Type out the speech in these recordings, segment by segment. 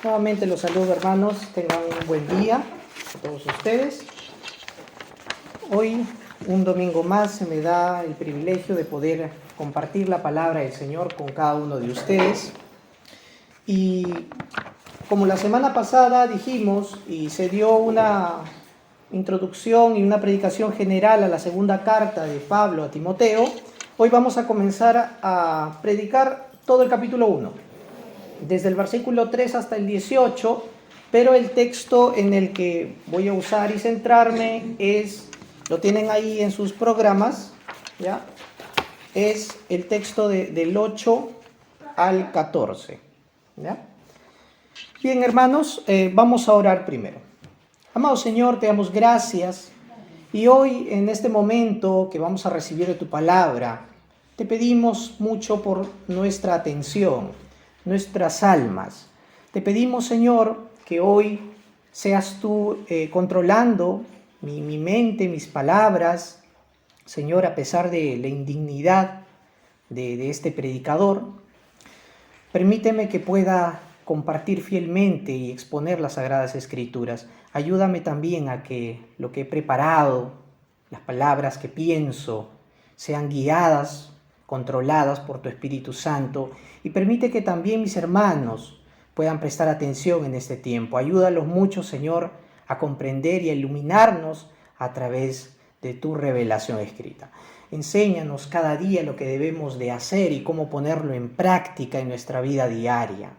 Nuevamente los saludo, hermanos. Tengan un buen día a todos ustedes. Hoy, un domingo más, se me da el privilegio de poder compartir la palabra del Señor con cada uno de ustedes. Y como la semana pasada dijimos, y se dio una introducción y una predicación general a la segunda carta de Pablo a Timoteo, hoy vamos a comenzar a predicar todo el capítulo 1. Desde el versículo 3 hasta el 18, pero el texto en el que voy a usar y centrarme lo tienen ahí en sus programas, ¿ya? Es el texto del 8 al 14, ¿ya? Bien, hermanos, vamos a orar primero. Amado Señor, te damos gracias y hoy, en este momento que vamos a recibir de tu palabra, te pedimos mucho por nuestra atención, nuestras almas. Te pedimos, Señor, que hoy seas tú controlando mi mente, mis palabras, Señor, a pesar de la indignidad de este predicador. Permíteme que pueda compartir fielmente y exponer las Sagradas Escrituras. Ayúdame también a que lo que he preparado, las palabras que pienso, sean guiadas, controladas por tu Espíritu Santo, y permite que también mis hermanos puedan prestar atención en este tiempo. Ayúdalos mucho, Señor, a comprender y a iluminarnos a través de tu revelación escrita. Enséñanos cada día lo que debemos de hacer y cómo ponerlo en práctica en nuestra vida diaria.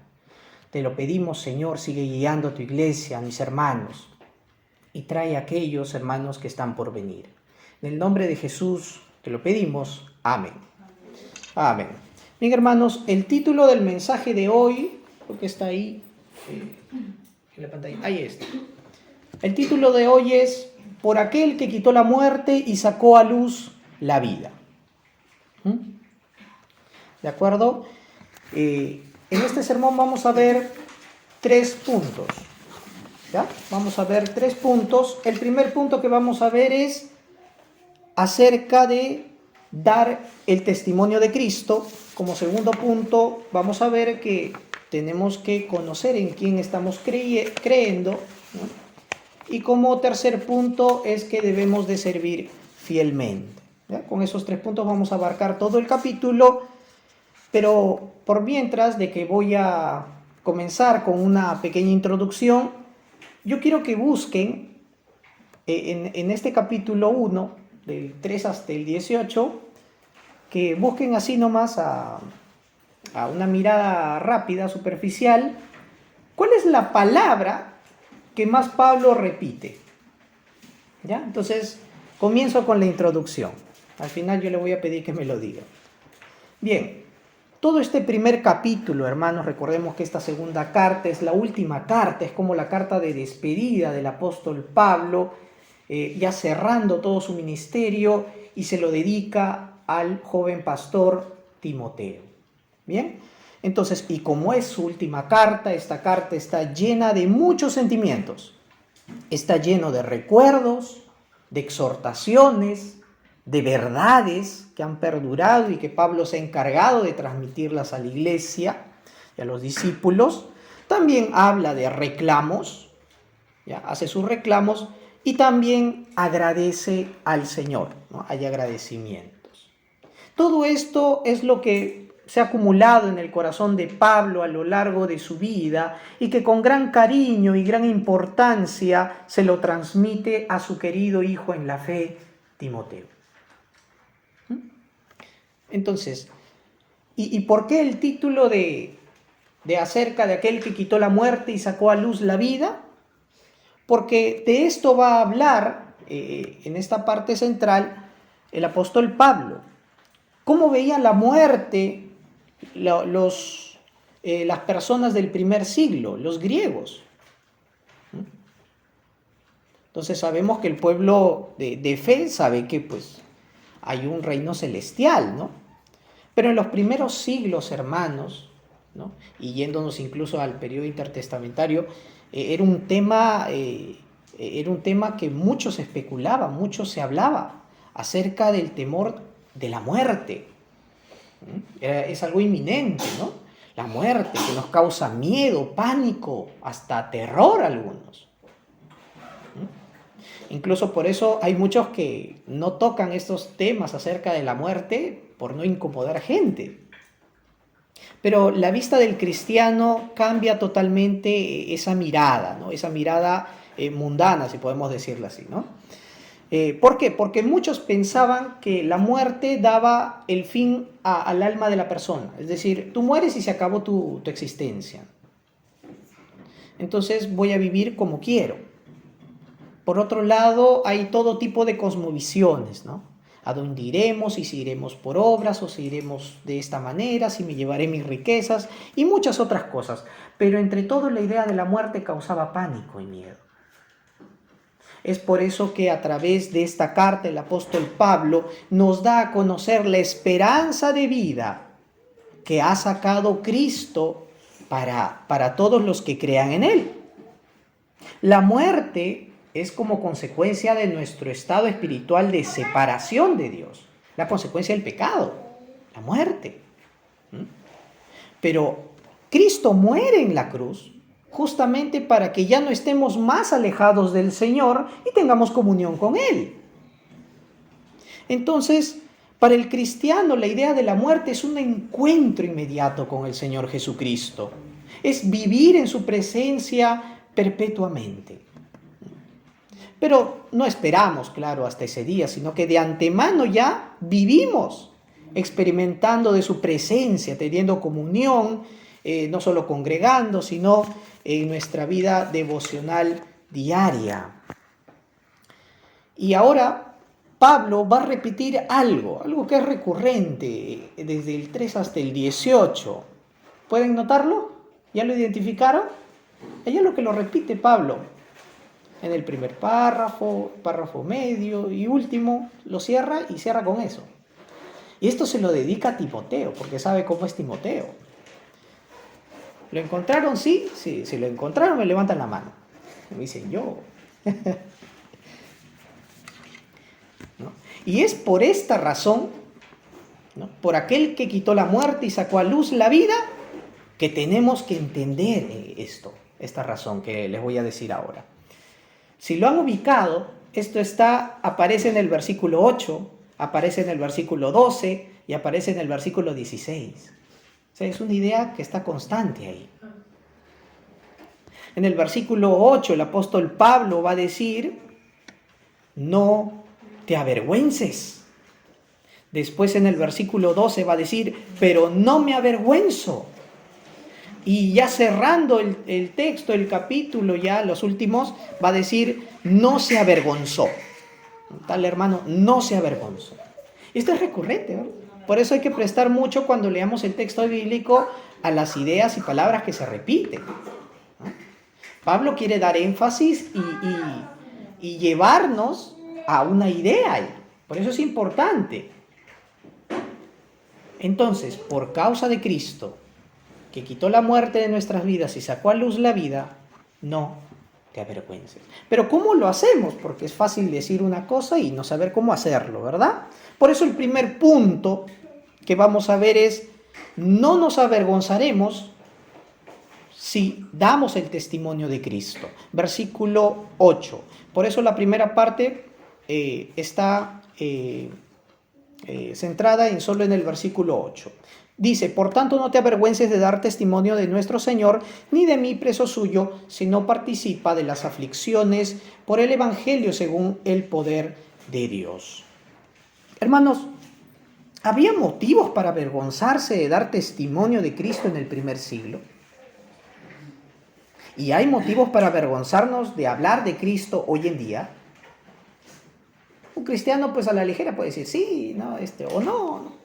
Te lo pedimos, Señor, sigue guiando a tu iglesia, a mis hermanos, y trae a aquellos hermanos que están por venir. En el nombre de Jesús te lo pedimos. Amén. Amén. Bien, hermanos, el título del mensaje de hoy, creo que está ahí en la pantalla, ahí está. El título de hoy es Por aquel que quitó la muerte y sacó a luz la vida. ¿De acuerdo? En este sermón vamos a ver 3 puntos. ¿Ya? Vamos a ver 3 puntos. El primer punto que vamos a ver es acerca de dar el testimonio de Cristo. Como segundo punto, vamos a ver que tenemos que conocer en quién estamos creyendo, ¿no? Y como tercer punto es que debemos de servir fielmente. ¿Ya? Con esos 3 puntos vamos a abarcar todo el capítulo, pero por mientras de que voy a comenzar con una pequeña introducción, yo quiero que busquen en este capítulo 1, del 3 hasta el 18, que busquen así nomás a una mirada rápida, superficial, ¿cuál es la palabra que más Pablo repite? ¿Ya? Entonces, comienzo con la introducción. Al final yo le voy a pedir que me lo diga. Bien, todo este primer capítulo, hermanos, recordemos que esta segunda carta es la última carta, es como la carta de despedida del apóstol Pablo, ya cerrando todo su ministerio, y se lo dedica al joven pastor Timoteo. Bien, entonces, y como es su última carta, esta carta está llena de muchos sentimientos, está lleno de recuerdos, de exhortaciones, de verdades que han perdurado y que Pablo se ha encargado de transmitirlas a la iglesia y a los discípulos. También habla de reclamos, ¿ya? Hace sus reclamos y también agradece al Señor, ¿no? Hay agradecimientos. Todo esto es lo que se ha acumulado en el corazón de Pablo a lo largo de su vida y que con gran cariño y gran importancia se lo transmite a su querido hijo en la fe, Timoteo. Entonces, ¿y por qué el título de acerca de aquel que quitó la muerte y sacó a luz la vida? Porque de esto va a hablar en esta parte central el apóstol Pablo. ¿Cómo veían la muerte las personas del primer siglo, los griegos? Entonces sabemos que el pueblo de fe sabe que pues hay un reino celestial, ¿no? Pero en los primeros siglos, hermanos, ¿no? Y yéndonos incluso al periodo intertestamentario, era un tema que muchos especulaban, mucho se hablaba acerca del temor de la muerte. Es algo inminente, ¿no? La muerte que nos causa miedo, pánico, hasta terror a algunos. Incluso por eso hay muchos que no tocan estos temas acerca de la muerte por no incomodar gente. Pero la vista del cristiano cambia totalmente esa mirada, ¿no? Esa mirada mundana, si podemos decirlo así, ¿no? ¿Por qué? Porque muchos pensaban que la muerte daba el fin al alma de la persona. Es decir, tú mueres y se acabó tu existencia. Entonces voy a vivir como quiero. Por otro lado, hay todo tipo de cosmovisiones, ¿no? ¿A dónde iremos? Y si iremos por obras o si iremos de esta manera, si me llevaré mis riquezas y muchas otras cosas. Pero entre todo la idea de la muerte causaba pánico y miedo. Es por eso que a través de esta carta el apóstol Pablo nos da a conocer la esperanza de vida que ha sacado Cristo para todos los que crean en Él. La muerte es como consecuencia de nuestro estado espiritual de separación de Dios, la consecuencia del pecado, la muerte. Pero Cristo muere en la cruz justamente para que ya no estemos más alejados del Señor y tengamos comunión con Él. Entonces, para el cristiano la idea de la muerte es un encuentro inmediato con el Señor Jesucristo. Es vivir en su presencia perpetuamente. Pero no esperamos, claro, hasta ese día, sino que de antemano ya vivimos experimentando de su presencia, teniendo comunión, no solo congregando, sino en nuestra vida devocional diaria. Y ahora Pablo va a repetir algo que es recurrente desde el 3 hasta el 18. ¿Pueden notarlo? ¿Ya lo identificaron? Ella es lo que lo repite Pablo. En el primer párrafo, párrafo medio y último, lo cierra y cierra con eso. Y esto se lo dedica a Timoteo, porque sabe cómo es Timoteo. ¿Lo encontraron? Sí, si lo encontraron me levantan la mano. Me dicen yo. ¿No? Y es por esta razón, ¿no? Por aquel que quitó la muerte y sacó a luz la vida, que tenemos que entender esta razón que les voy a decir ahora. Si lo han ubicado, esto aparece en el versículo 8, aparece en el versículo 12 y aparece en el versículo 16. O sea, es una idea que está constante ahí. En el versículo 8 el apóstol Pablo va a decir, no te avergüences. Después en el versículo 12 va a decir, pero no me avergüenzo. Y ya cerrando el texto, el capítulo, ya los últimos, va a decir, no se avergonzó. Tal hermano, no se avergonzó. Esto es recurrente, ¿verdad? Por eso hay que prestar mucho cuando leamos el texto bíblico a las ideas y palabras que se repiten, ¿no? Pablo quiere dar énfasis y llevarnos a una idea ahí. Por eso es importante. Entonces, por causa de Cristo, que quitó la muerte de nuestras vidas y sacó a luz la vida, no te avergüences. Pero ¿cómo lo hacemos? Porque es fácil decir una cosa y no saber cómo hacerlo, ¿verdad? Por eso el primer punto que vamos a ver es, no nos avergonzaremos si damos el testimonio de Cristo. Versículo 8. Por eso la primera parte está centrada solo en el versículo 8. Dice, por tanto no te avergüences de dar testimonio de nuestro Señor, ni de mí preso suyo, sino participa de las aflicciones por el Evangelio según el poder de Dios. Hermanos, ¿había motivos para avergonzarse de dar testimonio de Cristo en el primer siglo? ¿Y hay motivos para avergonzarnos de hablar de Cristo hoy en día? Un cristiano pues a la ligera puede decir sí, no, o no.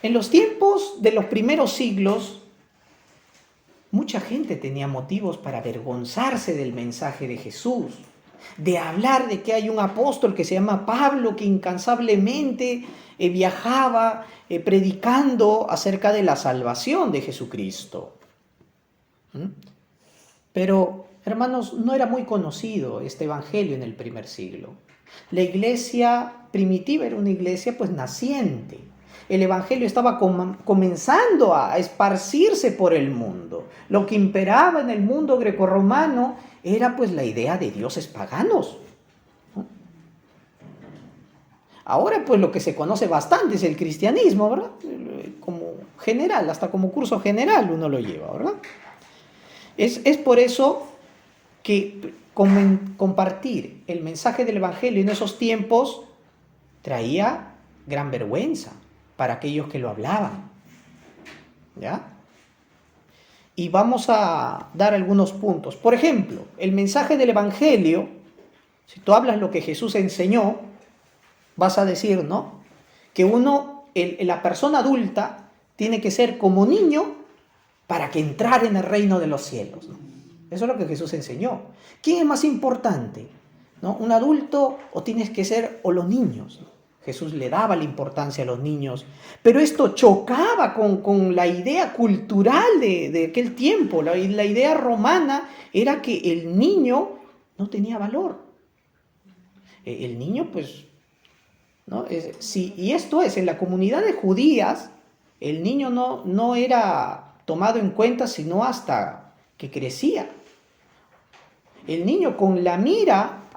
En los tiempos de los primeros siglos, mucha gente tenía motivos para avergonzarse del mensaje de Jesús, de hablar de que hay un apóstol que se llama Pablo, que incansablemente viajaba predicando acerca de la salvación de Jesucristo. Pero, hermanos, no era muy conocido este evangelio en el primer siglo. La iglesia primitiva era una iglesia pues naciente. el evangelio estaba comenzando a esparcirse por el mundo. Lo que imperaba en el mundo grecorromano era pues la idea de dioses paganos. Ahora pues lo que se conoce bastante es el cristianismo, ¿verdad? Como general, hasta como curso general uno lo lleva, ¿verdad? Es por eso que compartir el mensaje del evangelio en esos tiempos traía gran vergüenza para aquellos que lo hablaban, ¿ya? Y vamos a dar algunos puntos. Por ejemplo, el mensaje del evangelio, si tú hablas lo que Jesús enseñó, vas a decir, ¿no?, que la persona adulta tiene que ser como niño para que entrar en el reino de los cielos, ¿no? Eso es lo que Jesús enseñó. ¿Quién es más importante, ¿no?, un adulto o tienes que ser o los niños, ¿no? Jesús le daba la importancia a los niños, pero esto chocaba con la idea cultural de aquel tiempo. La idea romana era que el niño no tenía valor. El niño, pues, ¿no? Y esto es, en la comunidad de judías, el niño no era tomado en cuenta sino hasta que crecía. El niño con la mira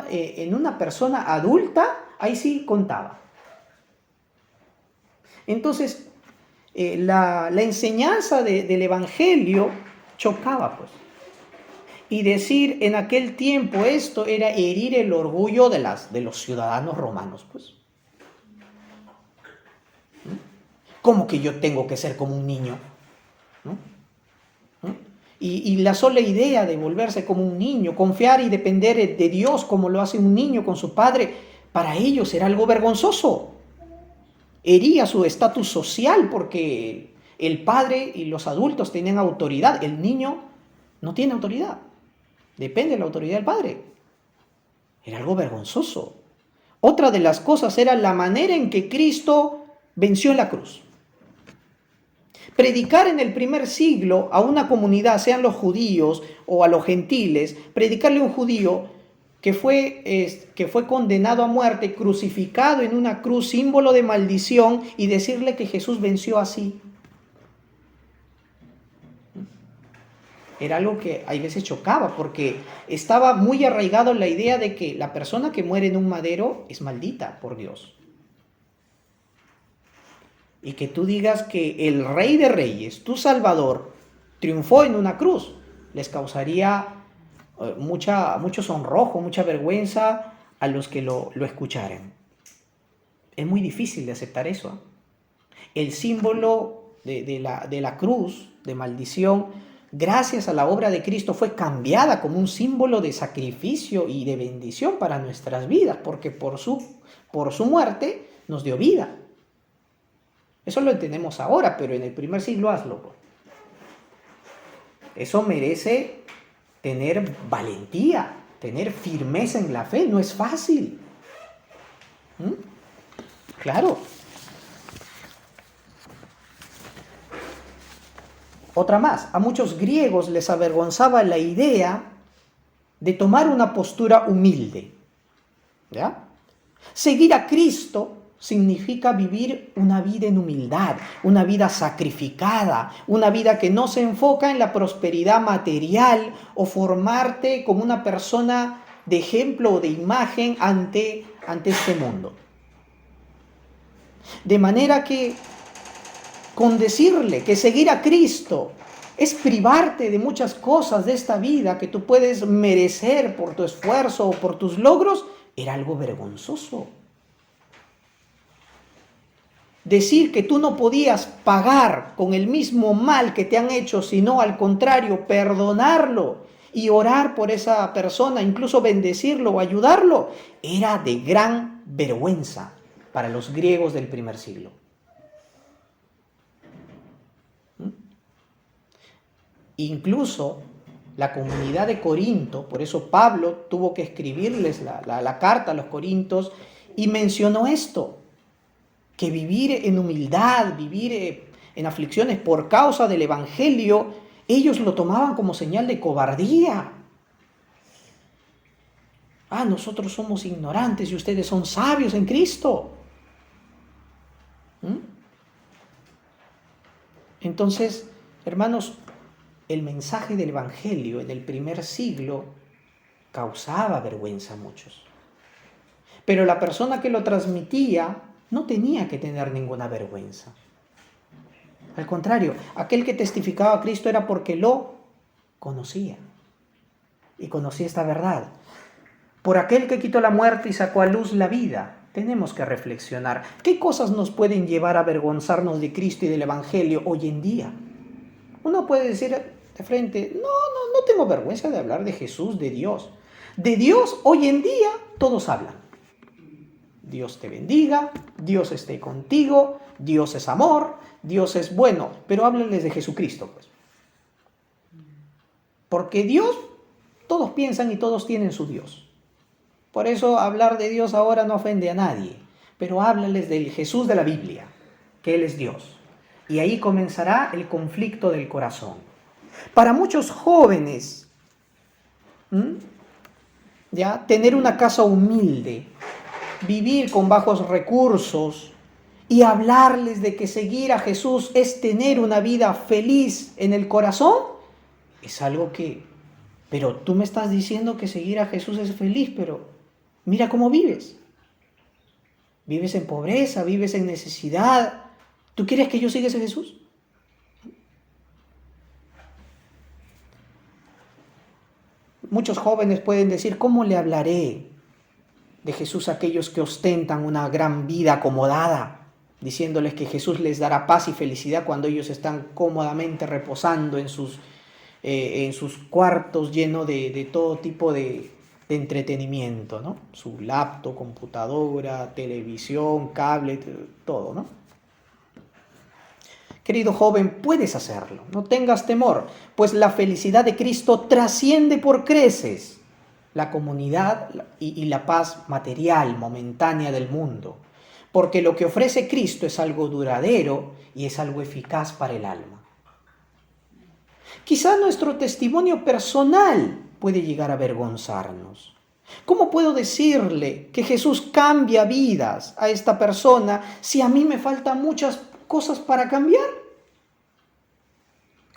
en una persona adulta, ahí sí contaba. Entonces, la enseñanza del evangelio chocaba, pues. Y decir en aquel tiempo esto era herir el orgullo de los ciudadanos romanos, pues. ¿Cómo que yo tengo que ser como un niño? ¿No? Y la sola idea de volverse como un niño, confiar y depender de Dios como lo hace un niño con su padre, para ellos era algo vergonzoso. Hería su estatus social porque el padre y los adultos tenían autoridad. El niño no tiene autoridad. Depende de la autoridad del padre. Era algo vergonzoso. Otra de las cosas era la manera en que Cristo venció en la cruz. Predicar en el primer siglo a una comunidad, sean los judíos o a los gentiles, predicarle a un judío que fue condenado a muerte, crucificado en una cruz, símbolo de maldición, y decirle que Jesús venció así. Era algo que a veces chocaba, porque estaba muy arraigado en la idea de que la persona que muere en un madero es maldita por Dios. Y que tú digas que el Rey de Reyes, tu Salvador, triunfó en una cruz, les causaría mucho sonrojo, mucha vergüenza a los que lo escucharan. Es muy difícil de aceptar eso. El símbolo de la cruz, de maldición, gracias a la obra de Cristo fue cambiada como un símbolo de sacrificio y de bendición para nuestras vidas, porque por su muerte nos dio vida. Eso lo entendemos ahora, pero en el primer siglo hazlo. Eso merece tener valentía, tener firmeza en la fe. No es fácil. Claro. Otra más. A muchos griegos les avergonzaba la idea de tomar una postura humilde. ¿Ya? Seguir a Cristo significa vivir una vida en humildad, una vida sacrificada, una vida que no se enfoca en la prosperidad material o formarte como una persona de ejemplo o de imagen ante este mundo. De manera que con decirle que seguir a Cristo es privarte de muchas cosas de esta vida que tú puedes merecer por tu esfuerzo o por tus logros, era algo vergonzoso. Decir que tú no podías pagar con el mismo mal que te han hecho, sino al contrario, perdonarlo y orar por esa persona, incluso bendecirlo o ayudarlo, era de gran vergüenza para los griegos del primer siglo. Incluso la comunidad de Corinto, por eso Pablo tuvo que escribirles la carta a los corintios y mencionó esto, que vivir en humildad, vivir en aflicciones por causa del evangelio, ellos lo tomaban como señal de cobardía. Nosotros somos ignorantes y ustedes son sabios en Cristo. Entonces, hermanos, el mensaje del Evangelio en el primer siglo causaba vergüenza a muchos. Pero la persona que lo transmitía no tenía que tener ninguna vergüenza. Al contrario, aquel que testificaba a Cristo era porque lo conocía. Y conocía esta verdad. Por aquel que quitó la muerte y sacó a luz la vida, tenemos que reflexionar. ¿Qué cosas nos pueden llevar a avergonzarnos de Cristo y del Evangelio hoy en día? Uno puede decir de frente, no tengo vergüenza de hablar de Jesús, de Dios. De Dios hoy en día todos hablan. Dios te bendiga, Dios esté contigo, Dios es amor, Dios es bueno, pero háblenles de Jesucristo, pues. Porque Dios, todos piensan y todos tienen su Dios. Por eso hablar de Dios ahora no ofende a nadie, pero háblales del Jesús de la Biblia, que Él es Dios. Y ahí comenzará el conflicto del corazón. Para muchos jóvenes, ya tener una casa humilde, vivir con bajos recursos y hablarles de que seguir a Jesús es tener una vida feliz en el corazón, es algo que, pero tú me estás diciendo que seguir a Jesús es feliz, pero mira cómo vives. Vives en pobreza, vives en necesidad. ¿Tú quieres que yo siga a Jesús? Muchos jóvenes pueden decir, ¿cómo le hablaré de Jesús a aquellos que ostentan una gran vida acomodada, diciéndoles que Jesús les dará paz y felicidad cuando ellos están cómodamente reposando en sus cuartos llenos de todo tipo de entretenimiento, ¿no? Su laptop, computadora, televisión, cable, todo, ¿no? Querido joven, puedes hacerlo, no tengas temor, pues la felicidad de Cristo trasciende por creces la comunidad y la paz material, momentánea del mundo, porque lo que ofrece Cristo es algo duradero y es algo eficaz para el alma. Quizá nuestro testimonio personal puede llegar a avergonzarnos. ¿Cómo puedo decirle que Jesús cambia vidas a esta persona si a mí me faltan muchas cosas para cambiar?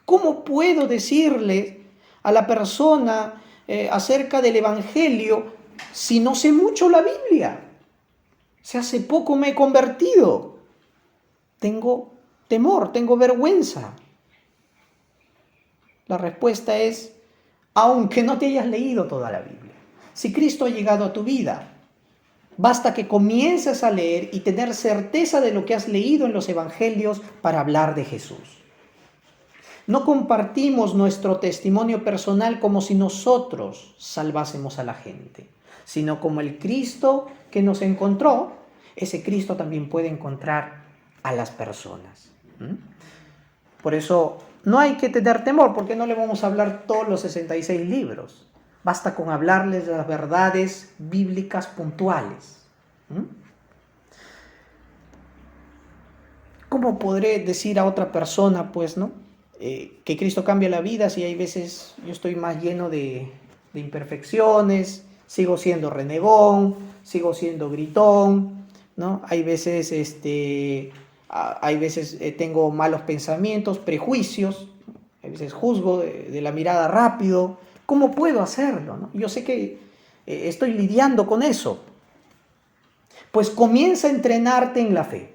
¿Cómo puedo decirle a la persona acerca del Evangelio si no sé mucho la Biblia? Si hace poco me he convertido, tengo temor, tengo vergüenza. La respuesta es, aunque no te hayas leído toda la Biblia, si Cristo ha llegado a tu vida, basta que comiences a leer y tener certeza de lo que has leído en los Evangelios para hablar de Jesús. No compartimos nuestro testimonio personal como si nosotros salvásemos a la gente, sino como el Cristo que nos encontró, ese Cristo también puede encontrar a las personas. Por eso no hay que tener temor, porque no le vamos a hablar todos los 66 libros. Basta con hablarles de las verdades bíblicas puntuales. ¿Cómo podré decir a otra persona, pues, que Cristo cambia la vida si hay veces yo estoy más lleno de imperfecciones, sigo siendo renegón, sigo siendo gritón, ¿no? Hay veces tengo malos pensamientos, prejuicios, a veces juzgo de la mirada rápido. ¿Cómo puedo hacerlo, no? Yo sé que estoy lidiando con eso. Pues comienza a entrenarte en la fe.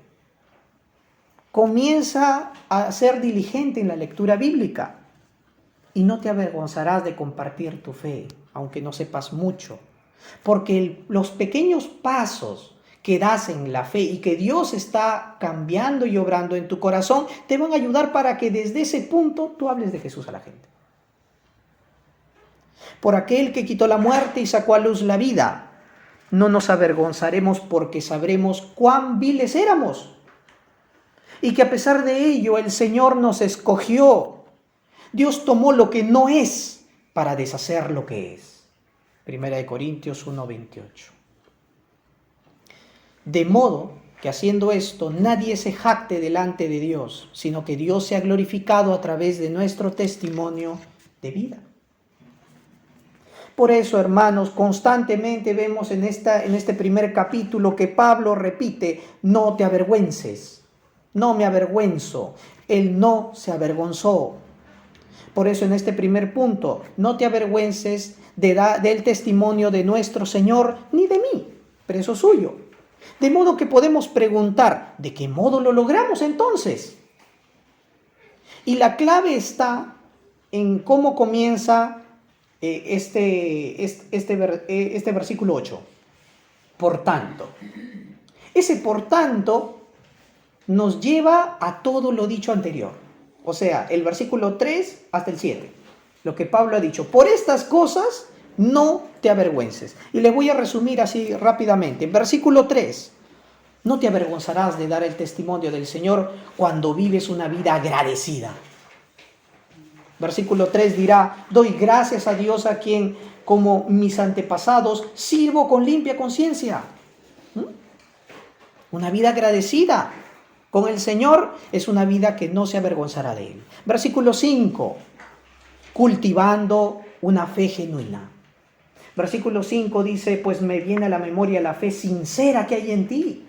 Comienza a ser diligente en la lectura bíblica y no te avergonzarás de compartir tu fe, aunque no sepas mucho. Porque los pequeños pasos que das en la fe y que Dios está cambiando y obrando en tu corazón, te van a ayudar para que desde ese punto tú hables de Jesús a la gente. Por aquel que quitó la muerte y sacó a luz la vida, no nos avergonzaremos porque sabremos cuán viles éramos. Y que a pesar de ello el Señor nos escogió. Dios tomó lo que no es para deshacer lo que es. 1 Corintios 1:28. De modo que haciendo esto nadie se jacte delante de Dios, sino que Dios sea glorificado a través de nuestro testimonio de vida. Por eso, hermanos, constantemente vemos en este primer capítulo que Pablo repite, no te avergüences, no me avergüenzo. Él no se avergonzó. Por eso en este primer punto, no te avergüences del testimonio de nuestro Señor, ni de mí, preso suyo. De modo que podemos preguntar, ¿de qué modo lo logramos entonces? Y la clave está en cómo comienza este versículo 8. Por tanto. Ese por tanto nos lleva a todo lo dicho anterior. O sea, el versículo 3 hasta el 7. Lo que Pablo ha dicho. Por estas cosas no te avergüences. Y les voy a resumir así rápidamente. Versículo 3. No te avergonzarás de dar el testimonio del Señor cuando vives una vida agradecida. Versículo 3 dirá, doy gracias a Dios a quien, como mis antepasados, sirvo con limpia conciencia. Una vida agradecida con el Señor es una vida que no se avergonzará de Él. Versículo 5, cultivando una fe genuina. Versículo 5 dice, pues me viene a la memoria la fe sincera que hay en ti.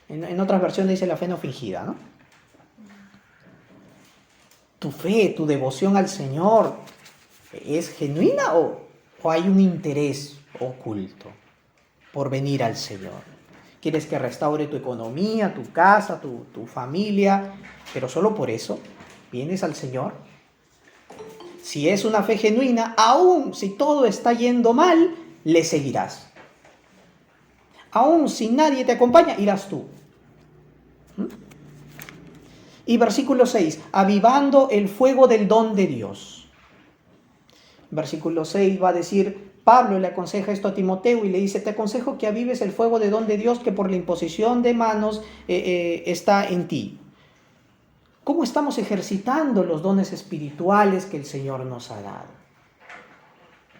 En otras versiones dice la fe no fingida, ¿no? ¿Tu fe, tu devoción al Señor es genuina o hay un interés oculto por venir al Señor? ¿Quieres que restaure tu economía, tu casa, tu familia, pero solo por eso vienes al Señor? Si es una fe genuina, aún si todo está yendo mal, le seguirás. Aún si nadie te acompaña, irás tú. Y versículo 6, avivando el fuego del don de Dios. Versículo 6 va a decir, Pablo le aconseja esto a Timoteo y le dice, te aconsejo que avives el fuego de don de Dios que por la imposición de manos está en ti. ¿Cómo estamos ejercitando los dones espirituales que el Señor nos ha dado?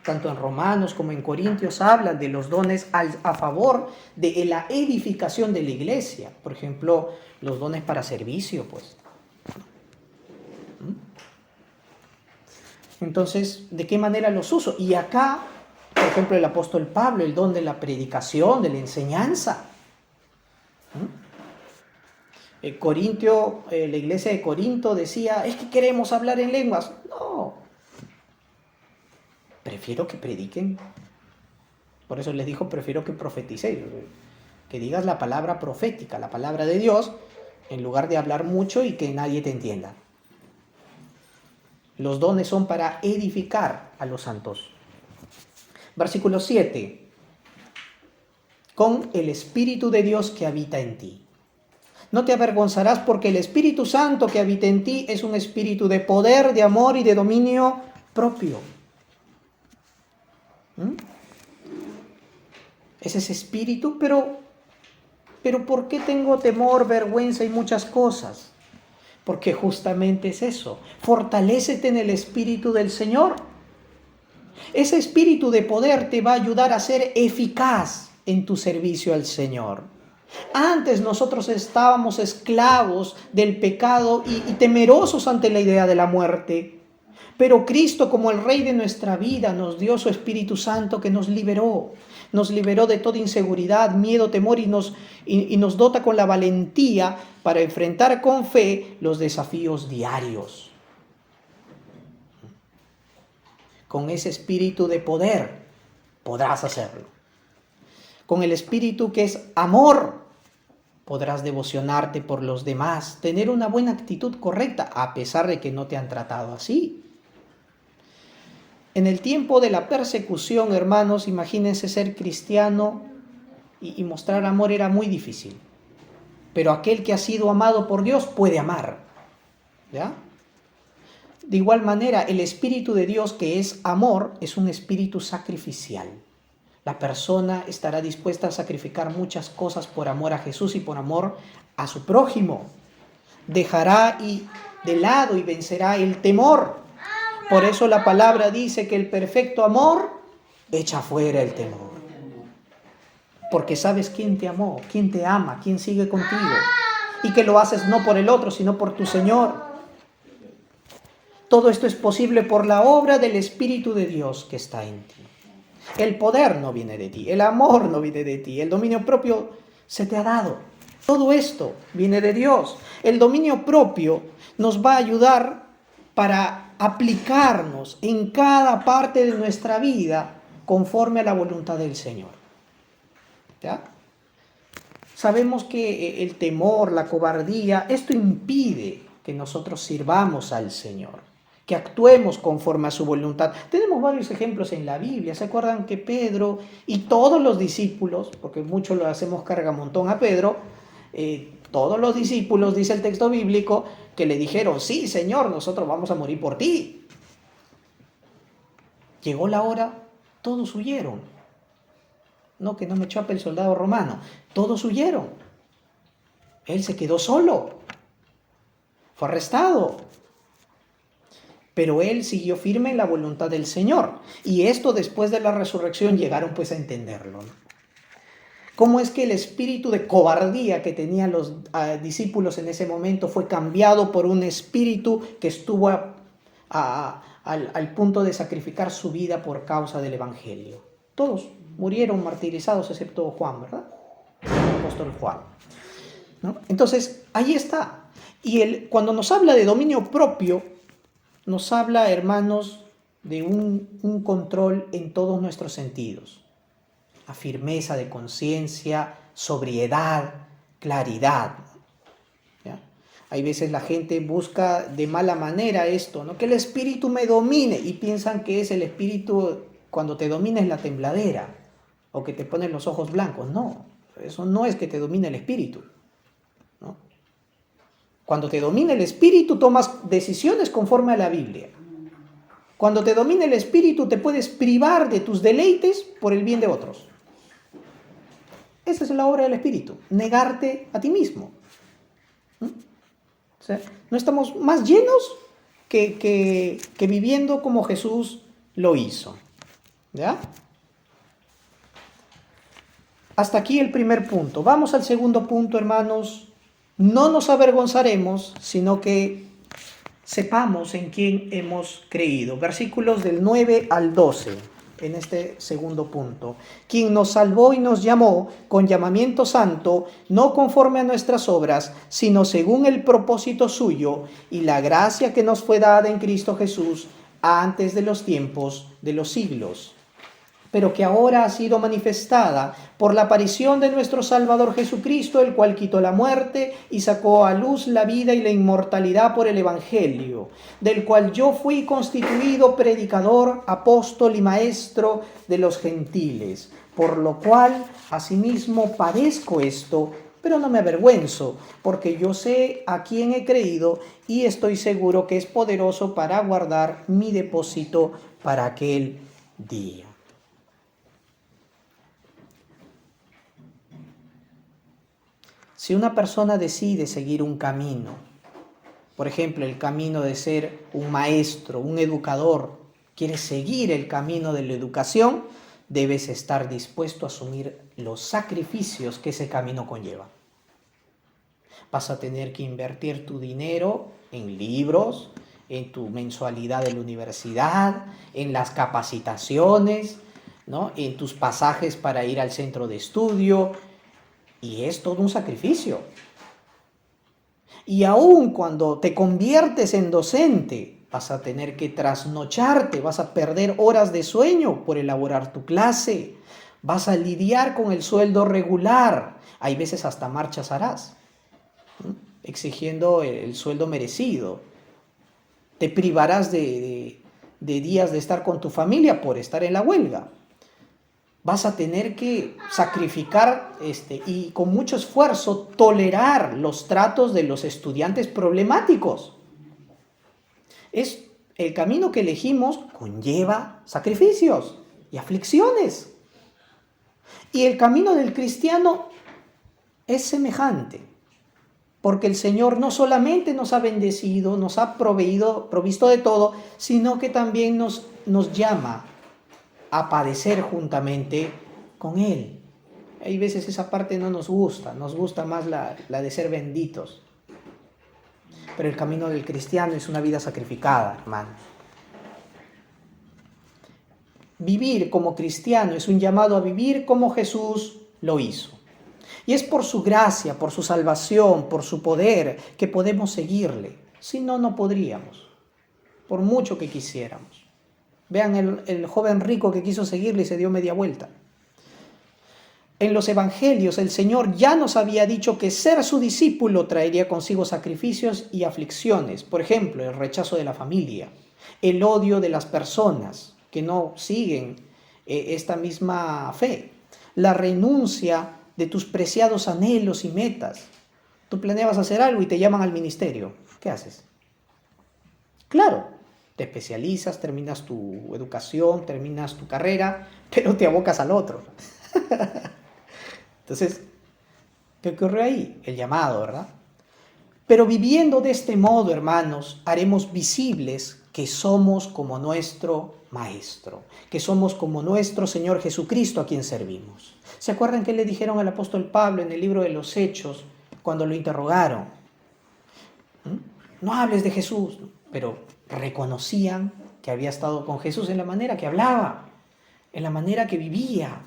Tanto en Romanos como en Corintios hablan de los dones a favor de la edificación de la iglesia. Por ejemplo, los dones para servicio, pues. Entonces, ¿de qué manera los uso? Y acá, por ejemplo, el apóstol Pablo, el don de la predicación, de la enseñanza. La iglesia de Corinto decía, es que queremos hablar en lenguas. No, prefiero que prediquen. Por eso les dijo, prefiero que profeticéis, que digas la palabra profética, la palabra de Dios, en lugar de hablar mucho y que nadie te entienda. Los dones son para edificar a los santos. Versículo 7. Con el Espíritu de Dios que habita en ti. No te avergonzarás porque el Espíritu Santo que habita en ti es un espíritu de poder, de amor y de dominio propio. Es ese espíritu, pero ¿por qué tengo temor, vergüenza y muchas cosas? Porque justamente es eso. Fortalécete en el Espíritu del Señor. Ese espíritu de poder te va a ayudar a ser eficaz en tu servicio al Señor. Antes nosotros estábamos esclavos del pecado y temerosos ante la idea de la muerte. Pero Cristo, como el Rey de nuestra vida, nos dio su Espíritu Santo que nos liberó. Nos liberó de toda inseguridad, miedo, temor y nos dota con la valentía para enfrentar con fe los desafíos diarios. Con ese espíritu de poder podrás hacerlo. Con el espíritu que es amor podrás devocionarte por los demás, tener una buena actitud correcta a pesar de que no te han tratado así. En el tiempo de la persecución, hermanos, imagínense ser cristiano y mostrar amor era muy difícil. Pero aquel que ha sido amado por Dios puede amar. ¿Ya? De igual manera, el Espíritu de Dios, que es amor, es un espíritu sacrificial. La persona estará dispuesta a sacrificar muchas cosas por amor a Jesús y por amor a su prójimo. Dejará de lado y vencerá el temor. Por eso la palabra dice que el perfecto amor echa fuera el temor. Porque sabes quién te amó, quién te ama, quién sigue contigo. Y que lo haces no por el otro, sino por tu Señor. Todo esto es posible por la obra del Espíritu de Dios que está en ti. El poder no viene de ti, el amor no viene de ti, el dominio propio se te ha dado. Todo esto viene de Dios. El dominio propio nos va a ayudar para aplicarnos en cada parte de nuestra vida conforme a la voluntad del Señor. ¿Ya? Sabemos que el temor, la cobardía, esto impide que nosotros sirvamos al Señor, que actuemos conforme a su voluntad. Tenemos varios ejemplos en la Biblia. ¿Se acuerdan que Pedro y todos los discípulos, porque muchos lo hacemos cargamontón a Pedro, todos los discípulos, dice el texto bíblico, que le dijeron, sí, Señor, nosotros vamos a morir por ti? Llegó la hora, todos huyeron. No, que no me chape el soldado romano. Todos huyeron. Él se quedó solo. Fue arrestado. Pero él siguió firme en la voluntad del Señor. Y esto después de la resurrección llegaron pues a entenderlo, ¿no? ¿Cómo es que el espíritu de cobardía que tenían los discípulos en ese momento fue cambiado por un espíritu que estuvo al punto de sacrificar su vida por causa del Evangelio? Todos murieron martirizados excepto Juan, ¿verdad? El apóstol Juan, ¿no? Entonces, ahí está. Y cuando nos habla de dominio propio, nos habla, hermanos, de un control en todos nuestros sentidos. La firmeza de conciencia, sobriedad, claridad. ¿Ya? Hay veces la gente busca de mala manera esto, ¿no? Que el espíritu me domine, y piensan que es el espíritu, cuando te domina es la tembladera, o que te ponen los ojos blancos. No, eso no es que te domine el espíritu, ¿no? Cuando te domina el espíritu tomas decisiones conforme a la Biblia. Cuando te domina el espíritu te puedes privar de tus deleites por el bien de otros. Esa es la obra del espíritu, negarte a ti mismo. O sea, no estamos más llenos que viviendo como Jesús lo hizo. ¿Ya? Hasta aquí el primer punto. Vamos al segundo punto, hermanos. No nos avergonzaremos, sino que sepamos en quién hemos creído. Versículos del 9 al 12, en este segundo punto. Quien nos salvó y nos llamó con llamamiento santo, no conforme a nuestras obras, sino según el propósito suyo y la gracia que nos fue dada en Cristo Jesús antes de los tiempos de los siglos, pero que ahora ha sido manifestada por la aparición de nuestro Salvador Jesucristo, el cual quitó la muerte y sacó a luz la vida y la inmortalidad por el Evangelio, del cual yo fui constituido predicador, apóstol y maestro de los gentiles, por lo cual asimismo padezco esto, pero no me avergüenzo, porque yo sé a quién he creído y estoy seguro que es poderoso para guardar mi depósito para aquel día. Si una persona decide seguir un camino, por ejemplo, el camino de ser un maestro, un educador, quieres seguir el camino de la educación, debes estar dispuesto a asumir los sacrificios que ese camino conlleva. Vas a tener que invertir tu dinero en libros, en tu mensualidad de la universidad, en las capacitaciones, ¿no? En tus pasajes para ir al centro de estudio. Y es todo un sacrificio. Y aún cuando te conviertes en docente, vas a tener que trasnocharte, vas a perder horas de sueño por elaborar tu clase, vas a lidiar con el sueldo regular, hay veces hasta marchas harás, exigiendo el sueldo merecido. Te privarás de días de estar con tu familia por estar en la huelga. Vas a tener que sacrificar y con mucho esfuerzo tolerar los tratos de los estudiantes problemáticos. El camino que elegimos conlleva sacrificios y aflicciones. Y el camino del cristiano es semejante, porque el Señor no solamente nos ha bendecido, nos ha provisto de todo, sino que también nos llama a padecer juntamente con Él. Hay veces esa parte no nos gusta más la de ser benditos. Pero el camino del cristiano es una vida sacrificada, hermano. Vivir como cristiano es un llamado a vivir como Jesús lo hizo. Y es por su gracia, por su salvación, por su poder que podemos seguirle. Si no, no podríamos, por mucho que quisiéramos. Vean el joven rico que quiso seguirle y se dio media vuelta. En los evangelios el Señor ya nos había dicho que ser su discípulo traería consigo sacrificios y aflicciones. Por ejemplo, el rechazo de la familia, el odio de las personas que no siguen esta misma fe, la renuncia de tus preciados anhelos y metas. Tú planeabas hacer algo y te llaman al ministerio. ¿Qué haces? Claro, te especializas, terminas tu educación, terminas tu carrera, pero te abocas al otro. Entonces, ¿qué ocurre ahí? El llamado, ¿verdad? Pero viviendo de este modo, hermanos, haremos visibles que somos como nuestro Maestro, que somos como nuestro Señor Jesucristo a quien servimos. ¿Se acuerdan qué le dijeron al apóstol Pablo en el libro de los Hechos cuando lo interrogaron? No hables de Jesús, pero reconocían que había estado con Jesús en la manera que hablaba, en la manera que vivía.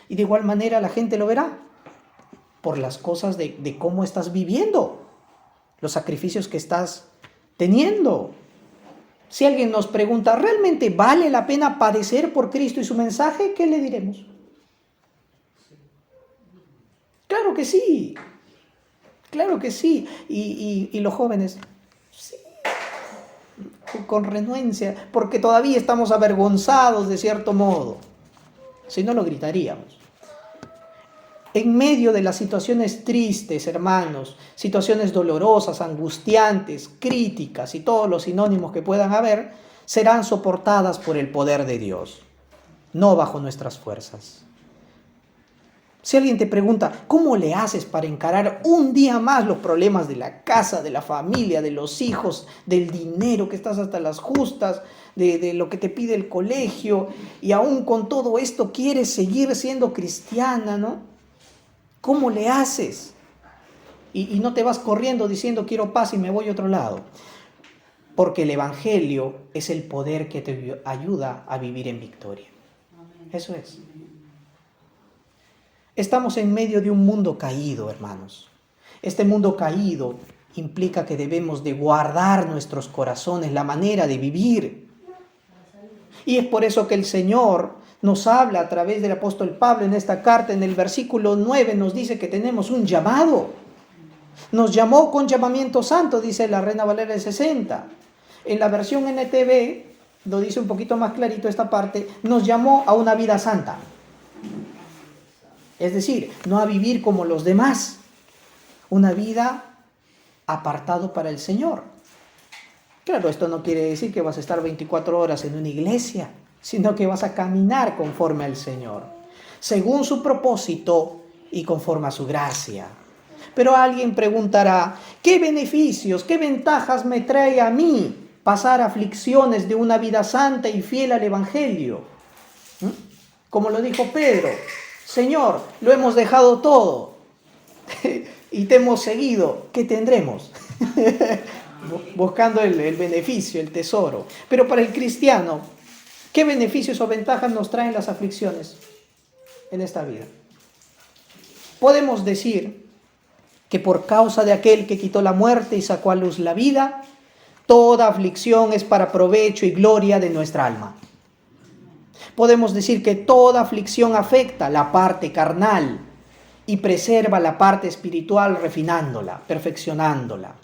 Y de igual manera la gente lo verá por las cosas de cómo estás viviendo, los sacrificios que estás teniendo. Si alguien nos pregunta, ¿realmente vale la pena padecer por Cristo y su mensaje? ¿Qué le diremos? Claro que sí, claro que sí. Y los jóvenes, sí, con renuencia, porque todavía estamos avergonzados de cierto modo. Si no, lo gritaríamos. En medio de las situaciones tristes, hermanos, situaciones dolorosas, angustiantes, críticas y todos los sinónimos que puedan haber, serán soportadas por el poder de Dios, no bajo nuestras fuerzas. Si alguien te pregunta, ¿cómo le haces para encarar un día más los problemas de la casa, de la familia, de los hijos, del dinero, que estás hasta las justas, de lo que te pide el colegio, y aún con todo esto quieres seguir siendo cristiana, ¿no? ¿Cómo le haces? Y no te vas corriendo diciendo quiero paz y me voy a otro lado. Porque el Evangelio es el poder que te ayuda a vivir en victoria. Eso es. Estamos en medio de un mundo caído, hermanos. Este mundo caído implica que debemos de guardar nuestros corazones, la manera de vivir. Y es por eso que el Señor nos habla a través del apóstol Pablo en esta carta, en el versículo 9, nos dice que tenemos un llamado. Nos llamó con llamamiento santo, dice la Reina Valera del 60. En la versión NTV, lo dice un poquito más clarito esta parte, nos llamó a una vida santa. Es decir, no a vivir como los demás, una vida apartado para el Señor. Claro, esto no quiere decir que vas a estar 24 horas en una iglesia, sino que vas a caminar conforme al Señor, según su propósito y conforme a su gracia. Pero alguien preguntará, ¿qué beneficios, qué ventajas me trae a mí pasar aflicciones de una vida santa y fiel al Evangelio? Como lo dijo Pedro, Señor, lo hemos dejado todo y te hemos seguido, ¿qué tendremos? Buscando el beneficio, el tesoro. Pero para el cristiano, ¿qué beneficios o ventajas nos traen las aflicciones en esta vida? Podemos decir que por causa de aquel que quitó la muerte y sacó a luz la vida, toda aflicción es para provecho y gloria de nuestra alma. Podemos decir que toda aflicción afecta la parte carnal y preserva la parte espiritual refinándola, perfeccionándola.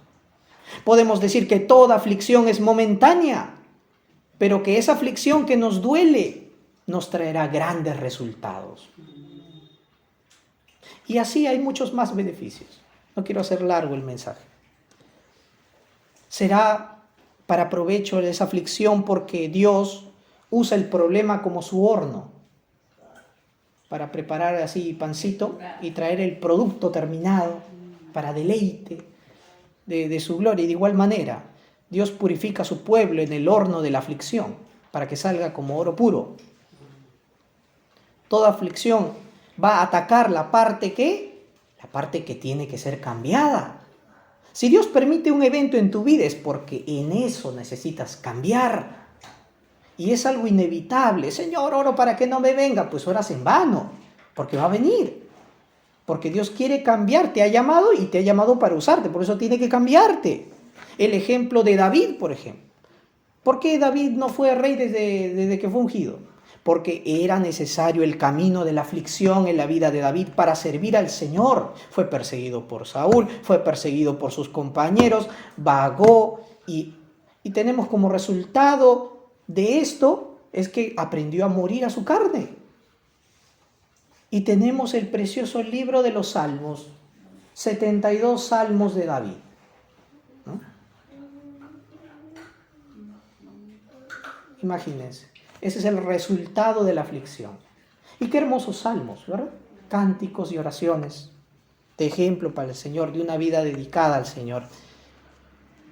Podemos decir que toda aflicción es momentánea, pero que esa aflicción que nos duele nos traerá grandes resultados. Y así hay muchos más beneficios. No quiero hacer largo el mensaje. Será para provecho de esa aflicción porque Dios usa el problema como su horno para preparar así pancito y traer el producto terminado para deleite de su gloria. Y de igual manera, Dios purifica a su pueblo en el horno de la aflicción para que salga como oro puro. Toda aflicción va a atacar la parte que tiene que ser cambiada. Si Dios permite un evento en tu vida es porque en eso necesitas cambiar. Y es algo inevitable. Señor, oro para que no me venga. Pues oras en vano, porque va a venir. Porque Dios quiere cambiar, te ha llamado y te ha llamado para usarte, por eso tiene que cambiarte. El ejemplo de David, por ejemplo. ¿Por qué David no fue rey desde que fue ungido? Porque era necesario el camino de la aflicción en la vida de David para servir al Señor. Fue perseguido por Saúl, fue perseguido por sus compañeros, vagó y tenemos como resultado de esto es que aprendió a morir a su carne. Y tenemos el precioso libro de los Salmos, 72 salmos de David, ¿no? Imagínense, ese es el resultado de la aflicción. Y qué hermosos salmos, ¿verdad? Cánticos y oraciones de ejemplo para el Señor, de una vida dedicada al Señor.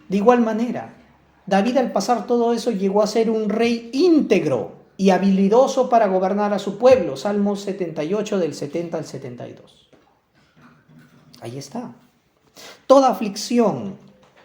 De igual manera, David al pasar todo eso llegó a ser un rey íntegro y habilidoso para gobernar a su pueblo. Salmos 78 del 70 al 72. Ahí está. Toda aflicción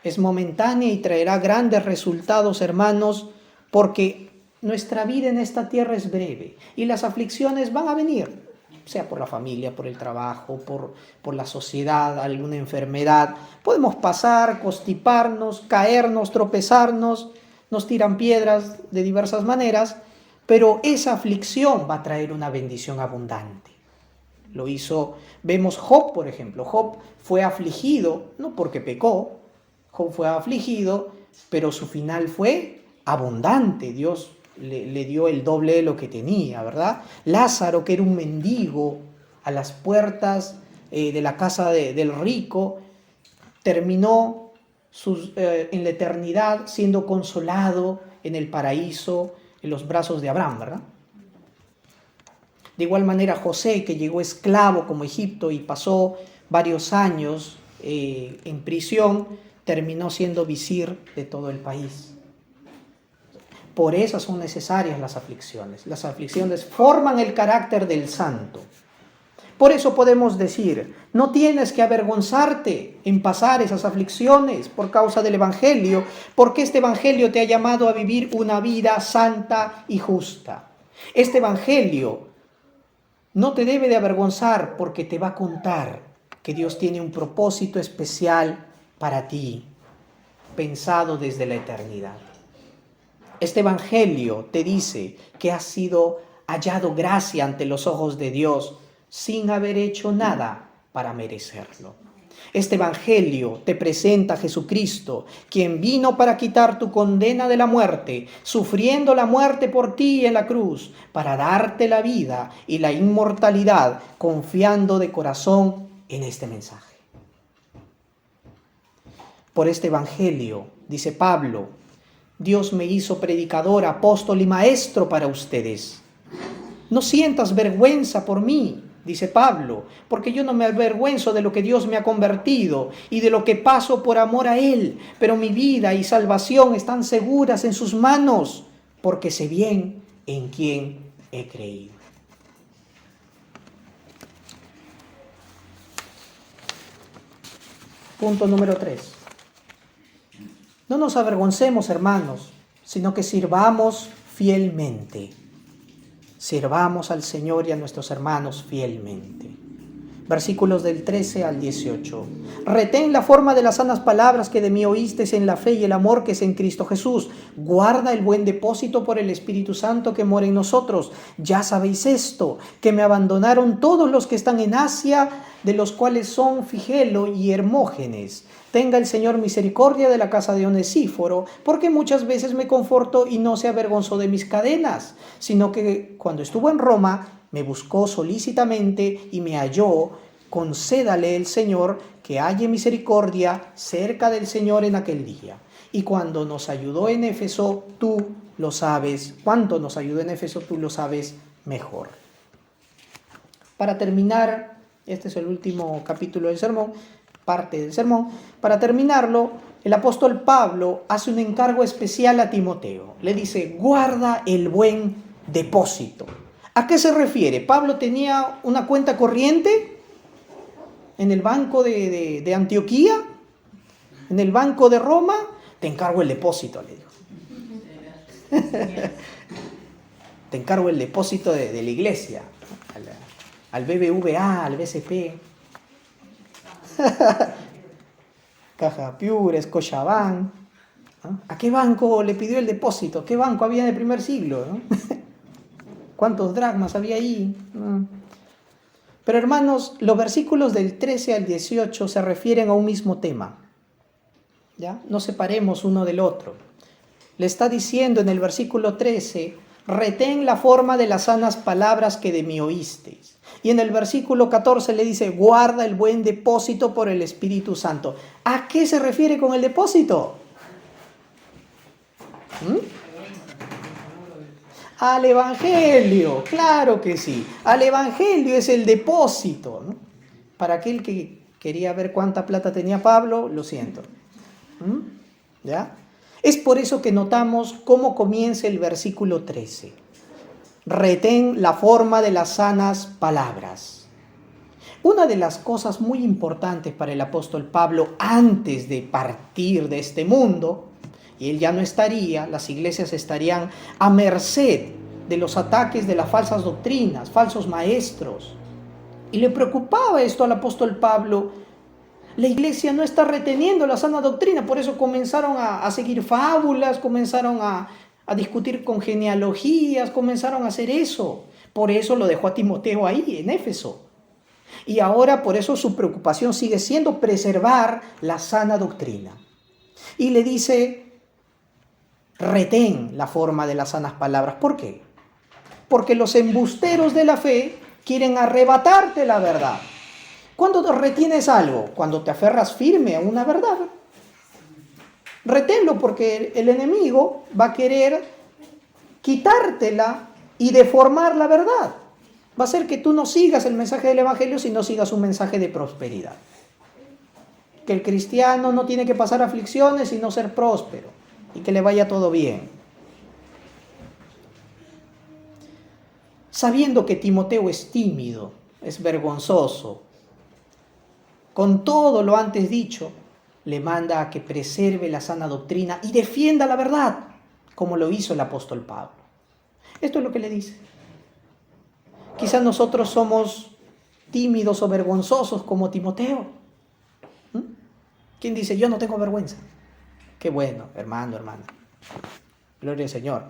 es momentánea y traerá grandes resultados, hermanos, porque nuestra vida en esta tierra es breve y las aflicciones van a venir, sea por la familia, por el trabajo, por la sociedad, alguna enfermedad. Podemos pasar, constiparnos, caernos, tropezarnos, nos tiran piedras de diversas maneras, pero esa aflicción va a traer una bendición abundante. Lo hizo, vemos Job, por ejemplo. Job fue afligido, no porque pecó, Job fue afligido, pero su final fue abundante. Dios le dio el doble de lo que tenía, ¿verdad? Lázaro, que era un mendigo a las puertas de la casa del rico, terminó en la eternidad siendo consolado en el paraíso, en los brazos de Abraham, ¿verdad? De igual manera José, que llegó esclavo como Egipto y pasó varios años en prisión, terminó siendo visir de todo el país. Por eso son necesarias las aflicciones. Las aflicciones forman el carácter del santo. Por eso podemos decir, no tienes que avergonzarte en pasar esas aflicciones por causa del Evangelio, porque este Evangelio te ha llamado a vivir una vida santa y justa. Este Evangelio no te debe de avergonzar porque te va a contar que Dios tiene un propósito especial para ti, pensado desde la eternidad. Este Evangelio te dice que has sido hallado gracia ante los ojos de Dios sin haber hecho nada para merecerlo. Este Evangelio te presenta a Jesucristo, quien vino para quitar tu condena de la muerte, sufriendo la muerte por ti en la cruz, para darte la vida y la inmortalidad, confiando de corazón en este mensaje. Por este Evangelio, dice Pablo, Dios me hizo predicador, apóstol y maestro para ustedes. No sientas vergüenza por mí, dice Pablo, porque yo no me avergüenzo de lo que Dios me ha convertido y de lo que paso por amor a Él, pero mi vida y salvación están seguras en sus manos, porque sé bien en quién he creído. Punto número 3. No nos avergoncemos, hermanos, sino que sirvamos fielmente. Sirvamos al Señor y a nuestros hermanos fielmente. Versículos del 13 al 18. Retén la forma de las sanas palabras que de mí oísteis en la fe y el amor que es en Cristo Jesús. Guarda el buen depósito por el Espíritu Santo que mora en nosotros. Ya sabéis esto, que me abandonaron todos los que están en Asia, de los cuales son Figelo y Hermógenes. Tenga el Señor misericordia de la casa de Onesíforo, porque muchas veces me confortó y no se avergonzó de mis cadenas, sino que cuando estuvo en Roma me buscó solícitamente y me halló. Concédale el Señor que halle misericordia cerca del Señor en aquel día. Y cuando nos ayudó en Éfeso, tú lo sabes. Cuánto nos ayudó en Éfeso, tú lo sabes mejor. Para terminar, este es el último capítulo del sermón, parte del sermón. Para terminarlo, el apóstol Pablo hace un encargo especial a Timoteo. Le dice, guarda el buen depósito. ¿A qué se refiere? Pablo tenía una cuenta corriente en el banco de Antioquía, en el banco de Roma. Te encargo el depósito, le dijo. Te encargo el depósito de la iglesia, al BBVA, al BCP. Caja Piura, Scotiabank. ¿No? ¿A qué banco le pidió el depósito? ¿Qué banco había en el primer siglo? ¿No? ¿Cuántos dracmas había ahí? ¿No? Pero hermanos, los versículos del 13 al 18 se refieren a un mismo tema. ¿Ya? No separemos uno del otro. Le está diciendo en el versículo 13, retén la forma de las sanas palabras que de mí oísteis. Y en el versículo 14 le dice, guarda el buen depósito por el Espíritu Santo. ¿A qué se refiere con el depósito? Al Evangelio, claro que sí. Al Evangelio es el depósito, ¿no? Para aquel que quería ver cuánta plata tenía Pablo, lo siento. ¿Ya? Es por eso que notamos cómo comienza el versículo 13. Retén la forma de las sanas palabras. Una de las cosas muy importantes para el apóstol Pablo antes de partir de este mundo, y él ya no estaría, las iglesias estarían a merced de los ataques de las falsas doctrinas, falsos maestros. Y le preocupaba esto al apóstol Pablo. La iglesia no está reteniendo la sana doctrina, por eso comenzaron a seguir fábulas, comenzaron a discutir con genealogías, comenzaron a hacer eso. Por eso lo dejó a Timoteo ahí, en Éfeso. Y ahora por eso su preocupación sigue siendo preservar la sana doctrina. Y le dice, retén la forma de las sanas palabras. ¿Por qué? Porque los embusteros de la fe quieren arrebatarte la verdad. ¿Cuándo retienes algo? Cuando te aferras firme a una verdad. Reténlo porque el enemigo va a querer quitártela y deformar la verdad. Va a hacer que tú no sigas el mensaje del Evangelio, sino sigas un mensaje de prosperidad. Que el cristiano no tiene que pasar aflicciones sino ser próspero y que le vaya todo bien. Sabiendo que Timoteo es tímido, es vergonzoso, con todo lo antes dicho, le manda a que preserve la sana doctrina y defienda la verdad, como lo hizo el apóstol Pablo. Esto es lo que le dice. Quizás nosotros somos tímidos o vergonzosos como Timoteo. ¿Quién dice, yo no tengo vergüenza? Qué bueno, hermana. Gloria al Señor.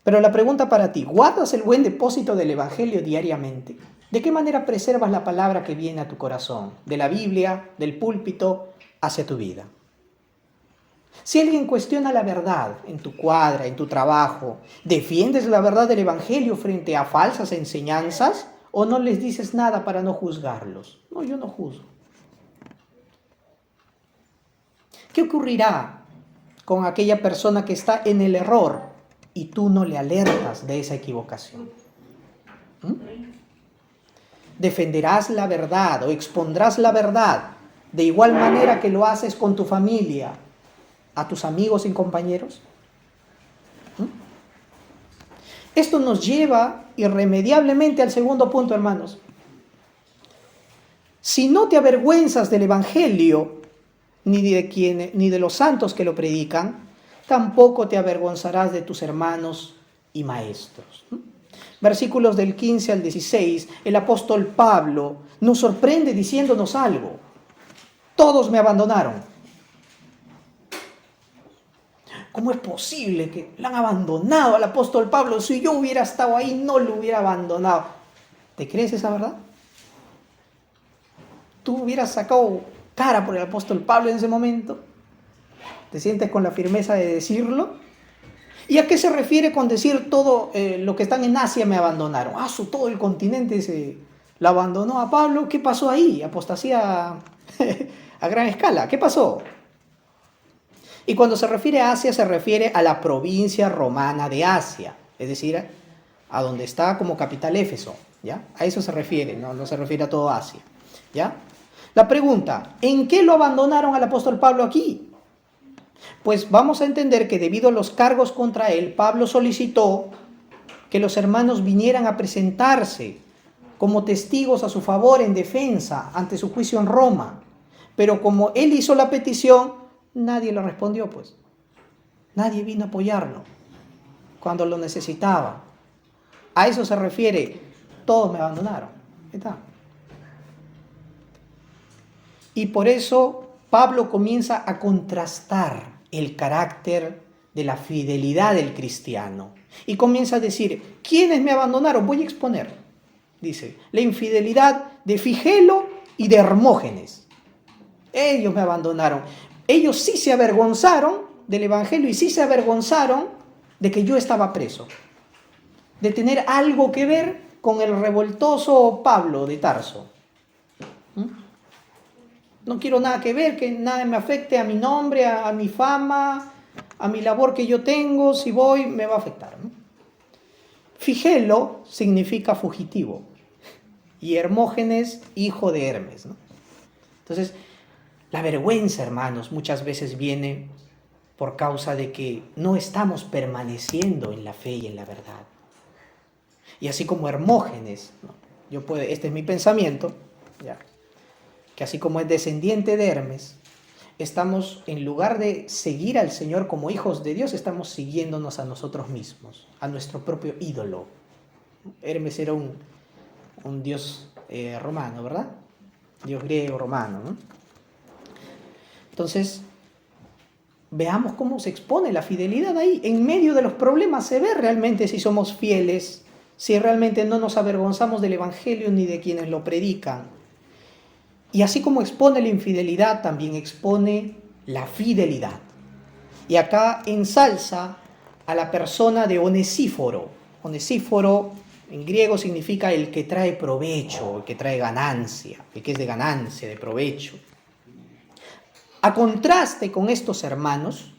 Pero la pregunta para ti, ¿guardas el buen depósito del Evangelio diariamente? ¿De qué manera preservas la palabra que viene a tu corazón? De la Biblia, del púlpito, hacia tu vida. Si alguien cuestiona la verdad en tu cuadra, en tu trabajo, ¿defiendes la verdad del Evangelio frente a falsas enseñanzas o no les dices nada para no juzgarlos? No, yo no juzgo. ¿Qué ocurrirá con aquella persona que está en el error y tú no le alertas de esa equivocación? ¿Defenderás la verdad o expondrás la verdad de igual manera que lo haces con tu familia, a tus amigos y compañeros? Esto nos lleva irremediablemente al segundo punto, hermanos. Si no te avergüenzas del Evangelio, ni de los santos que lo predican, tampoco te avergonzarás de tus hermanos y maestros. Versículos del 15 al 16, el apóstol Pablo nos sorprende diciéndonos algo. Todos me abandonaron. ¿Cómo es posible que lo han abandonado al apóstol Pablo? Si yo hubiera estado ahí, no lo hubiera abandonado. ¿Te crees esa verdad? ¿Tú hubieras sacado cara por el apóstol Pablo en ese momento? ¿Te sientes con la firmeza de decirlo? ¿Y a qué se refiere con decir todo lo que están en Asia me abandonaron? Todo el continente se lo abandonó a Pablo. ¿Qué pasó ahí? Apostasía a gran escala. ¿Qué pasó? Y cuando se refiere a Asia, se refiere a la provincia romana de Asia, es decir, a donde está como capital Éfeso, ¿ya? A eso se refiere, no se refiere a todo Asia, ¿ya? La pregunta, ¿en qué lo abandonaron al apóstol Pablo aquí? Pues vamos a entender que debido a los cargos contra él, Pablo solicitó que los hermanos vinieran a presentarse como testigos a su favor en defensa ante su juicio en Roma. Pero como él hizo la petición, nadie le respondió, pues. Nadie vino a apoyarlo cuando lo necesitaba. A eso se refiere, todos me abandonaron. Ahí está. Y por eso Pablo comienza a contrastar el carácter de la fidelidad del cristiano. Y comienza a decir, ¿quiénes me abandonaron? Voy a exponer. Dice, la infidelidad de Figelo y de Hermógenes. Ellos me abandonaron. Ellos sí se avergonzaron del evangelio y sí se avergonzaron de que yo estaba preso. De tener algo que ver con el revoltoso Pablo de Tarso. No quiero nada que ver, que nada me afecte a mi nombre, a mi fama, a mi labor que yo tengo. Si voy, me va a afectar, ¿no? Figelo significa fugitivo y Hermógenes, hijo de Hermes, ¿no? Entonces, la vergüenza, hermanos, muchas veces viene por causa de que no estamos permaneciendo en la fe y en la verdad. Y así como Hermógenes, ¿no? Este es mi pensamiento, ya, que así como es descendiente de Hermes, estamos, en lugar de seguir al Señor como hijos de Dios, estamos siguiéndonos a nosotros mismos, a nuestro propio ídolo. Hermes era un dios romano, ¿verdad? Dios griego romano, ¿no? Entonces, veamos cómo se expone la fidelidad ahí. En medio de los problemas se ve realmente si somos fieles, si realmente no nos avergonzamos del evangelio ni de quienes lo predican. Y así como expone la infidelidad, también expone la fidelidad. Y acá ensalza a la persona de Onesíforo. Onesíforo en griego significa el que trae provecho, el que trae ganancia, el que es de ganancia, de provecho. A contraste con estos hermanos,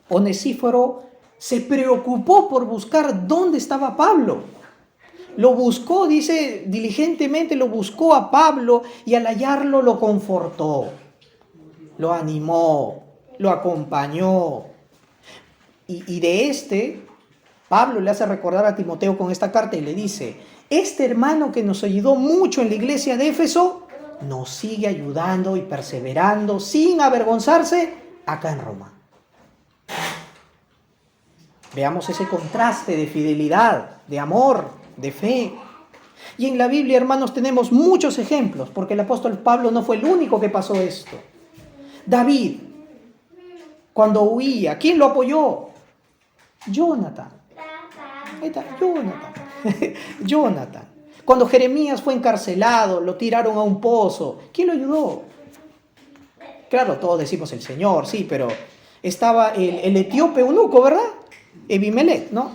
Onesíforo se preocupó por buscar dónde estaba Pablo. Lo buscó, dice, diligentemente lo buscó a Pablo y al hallarlo lo confortó, lo animó, lo acompañó. Y de Pablo le hace recordar a Timoteo con esta carta y le dice, este hermano que nos ayudó mucho en la iglesia de Éfeso, nos sigue ayudando y perseverando sin avergonzarse acá en Roma. Veamos ese contraste de fidelidad, de amor, de fe. Y en la Biblia, hermanos, tenemos muchos ejemplos, porque el apóstol Pablo no fue el único que pasó esto. David, cuando huía, ¿quién lo apoyó? Jonathan. Ahí está, Jonathan. Cuando Jeremías fue encarcelado, lo tiraron a un pozo, ¿quién lo ayudó? Claro, todos decimos el Señor, sí, pero estaba el etíope eunuco, ¿verdad? Ebed-Melech, ¿no?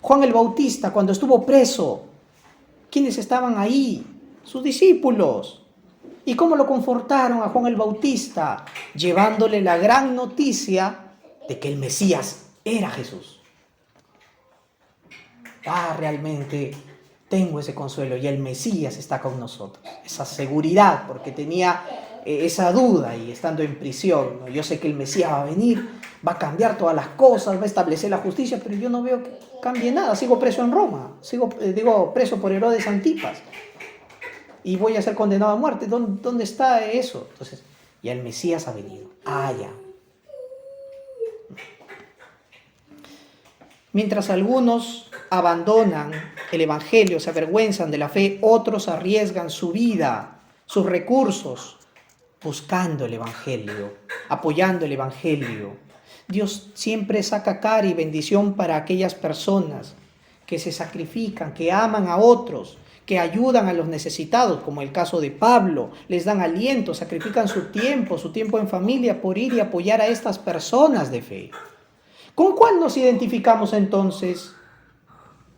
Juan el Bautista, cuando estuvo preso, ¿quiénes estaban ahí? Sus discípulos. ¿Y cómo lo confortaron a Juan el Bautista? Llevándole la gran noticia de que el Mesías era Jesús. Realmente tengo ese consuelo y el Mesías está con nosotros. Esa seguridad, porque tenía esa duda y estando en prisión, ¿no? Yo sé que el Mesías va a venir, va a cambiar todas las cosas, va a establecer la justicia, pero yo no veo que cambie nada. Sigo preso en Roma, preso por Herodes Antipas y voy a ser condenado a muerte. ¿Dónde está eso? Entonces, ya el Mesías ha venido. Ya. Mientras algunos abandonan el evangelio, se avergüenzan de la fe, otros arriesgan su vida, sus recursos, buscando el evangelio, apoyando el evangelio. Dios siempre saca cara y bendición para aquellas personas que se sacrifican, que aman a otros, que ayudan a los necesitados, como el caso de Pablo, les dan aliento, sacrifican su tiempo en familia por ir y apoyar a estas personas de fe. ¿Con cuál nos identificamos entonces?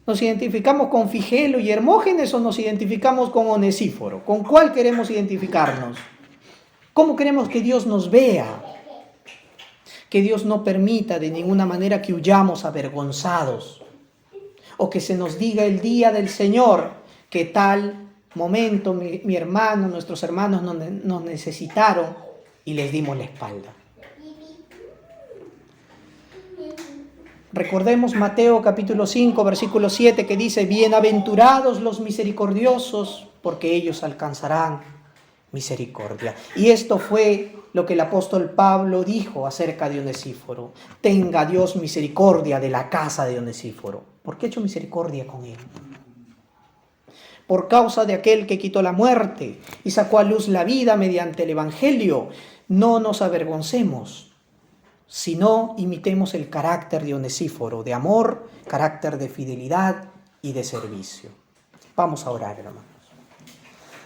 ¿Nos identificamos con Figelo y Hermógenes o nos identificamos con Onesíforo? ¿Con cuál queremos identificarnos? ¿Cómo queremos que Dios nos vea? Que Dios no permita de ninguna manera que huyamos avergonzados o que se nos diga el día del Señor que tal momento mi hermano, nuestros hermanos nos necesitaron y les dimos la espalda. Recordemos Mateo capítulo 5, versículo 7, que dice, bienaventurados los misericordiosos, porque ellos alcanzarán misericordia. Y esto fue lo que el apóstol Pablo dijo acerca de Onesíforo. Tenga Dios misericordia de la casa de Onesíforo. ¿Por qué ha hecho misericordia con él? por causa de aquel que quitó la muerte y sacó a luz la vida mediante el Evangelio, no nos avergoncemos, sino imitemos el carácter de Onesíforo, de amor, carácter de fidelidad y de servicio. Vamos a orar, hermanos.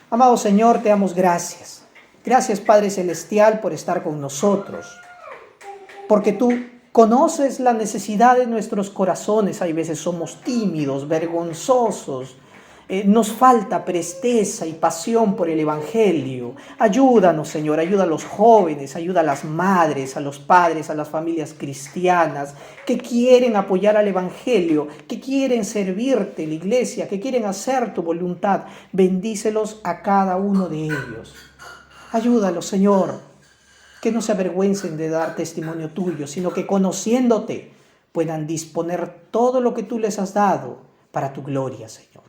Amado Señor, te damos gracias. Gracias, Padre Celestial, por estar con nosotros, porque tú conoces la necesidad de nuestros corazones. Hay veces somos tímidos, vergonzosos, nos falta presteza y pasión por el Evangelio. Ayúdanos, Señor, ayuda a los jóvenes, ayuda a las madres, a los padres, a las familias cristianas que quieren apoyar al Evangelio, que quieren servirte, la iglesia, que quieren hacer tu voluntad. Bendícelos a cada uno de ellos. Ayúdalos, Señor, que no se avergüencen de dar testimonio tuyo, sino que conociéndote puedan disponer todo lo que tú les has dado para tu gloria, Señor,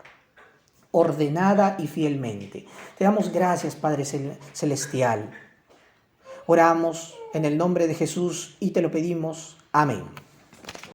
ordenada y fielmente. Te damos gracias, Padre Celestial. Oramos en el nombre de Jesús y te lo pedimos. Amén.